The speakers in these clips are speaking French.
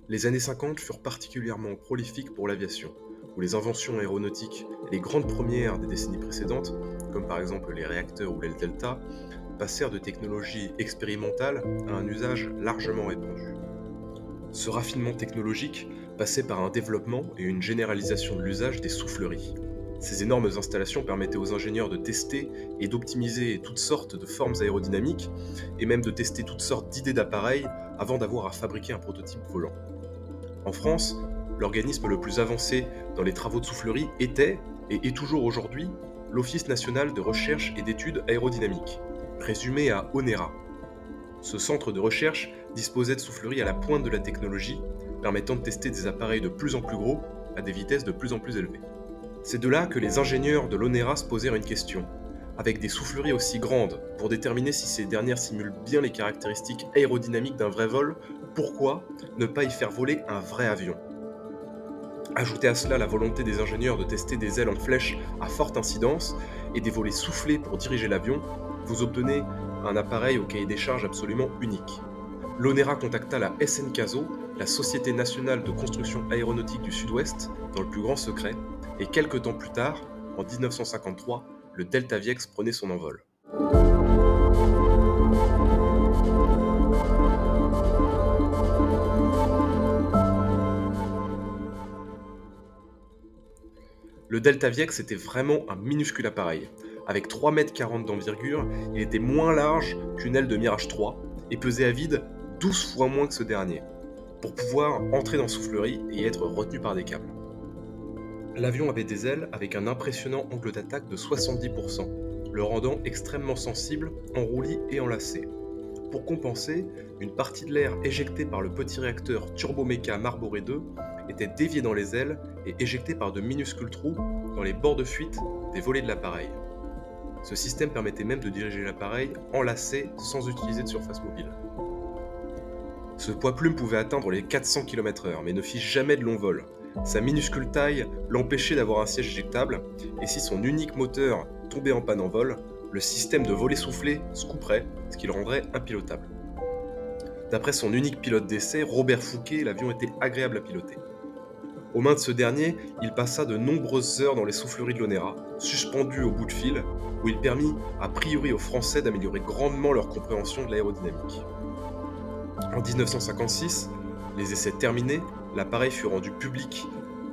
Les années 50 furent particulièrement prolifiques pour l'aviation, où les inventions aéronautiques et les grandes premières des décennies précédentes, comme par exemple les réacteurs ou l'aile delta, passèrent de technologies expérimentales à un usage largement répandu. Ce raffinement technologique passait par un développement et une généralisation de l'usage des souffleries. Ces énormes installations permettaient aux ingénieurs de tester et d'optimiser toutes sortes de formes aérodynamiques et même de tester toutes sortes d'idées d'appareils avant d'avoir à fabriquer un prototype volant. En France, l'organisme le plus avancé dans les travaux de soufflerie était, et est toujours aujourd'hui, l'Office national de recherche et d'études aérodynamiques, résumé à ONERA. Ce centre de recherche disposait de souffleries à la pointe de la technologie, permettant de tester des appareils de plus en plus gros à des vitesses de plus en plus élevées. C'est de là que les ingénieurs de l'ONERA se posèrent une question. Avec des souffleries aussi grandes, pour déterminer si ces dernières simulent bien les caractéristiques aérodynamiques d'un vrai vol, pourquoi ne pas y faire voler un vrai avion? Ajoutez à cela la volonté des ingénieurs de tester des ailes en flèche à forte incidence et des volets soufflés pour diriger l'avion, vous obtenez un appareil au cahier des charges absolument unique. L'ONERA contacta la SNCASO, la Société nationale de construction aéronautique du Sud-Ouest, dans le plus grand secret, et quelques temps plus tard, en 1953, le Delta Viex prenait son envol. Le Delta Viex était vraiment un minuscule appareil. Avec 3,40 m d'envergure, il était moins large qu'une aile de Mirage 3 et pesait à vide 12 fois moins que ce dernier, pour pouvoir entrer dans soufflerie et être retenu par des câbles. L'avion avait des ailes avec un impressionnant angle d'attaque de 70%, le rendant extrêmement sensible en roulis et en lacets. Pour compenser, une partie de l'air éjecté par le petit réacteur Turbomeca Marboré 2 était déviée dans les ailes et éjecté par de minuscules trous dans les bords de fuite des volets de l'appareil. Ce système permettait même de diriger l'appareil enlacé sans utiliser de surface mobile. Ce poids plume pouvait atteindre les 400 km/h, mais ne fit jamais de long vol. Sa minuscule taille l'empêchait d'avoir un siège éjectable, et si son unique moteur tombait en panne en vol, le système de volet soufflé se couperait, ce qui le rendrait impilotable. D'après son unique pilote d'essai, Robert Fouquet, l'avion était agréable à piloter. Aux mains de ce dernier, il passa de nombreuses heures dans les souffleries de l'ONERA, suspendu au bout de fil, où il permit a priori aux Français d'améliorer grandement leur compréhension de l'aérodynamique. En 1956, les essais terminés, l'appareil fut rendu public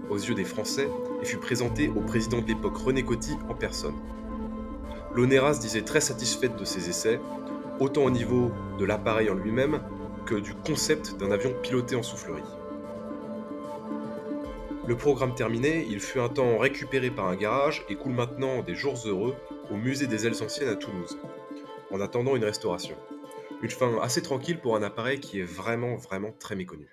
aux yeux des Français et fut présenté au président de l'époque René Coty en personne. L'ONERA se disait très satisfaite de ces essais, autant au niveau de l'appareil en lui-même que du concept d'un avion piloté en soufflerie. Le programme terminé, il fut un temps récupéré par un garage et coule maintenant des jours heureux au musée des ailes anciennes à Toulouse, en attendant une restauration. Une fin assez tranquille pour un appareil qui est vraiment très méconnu.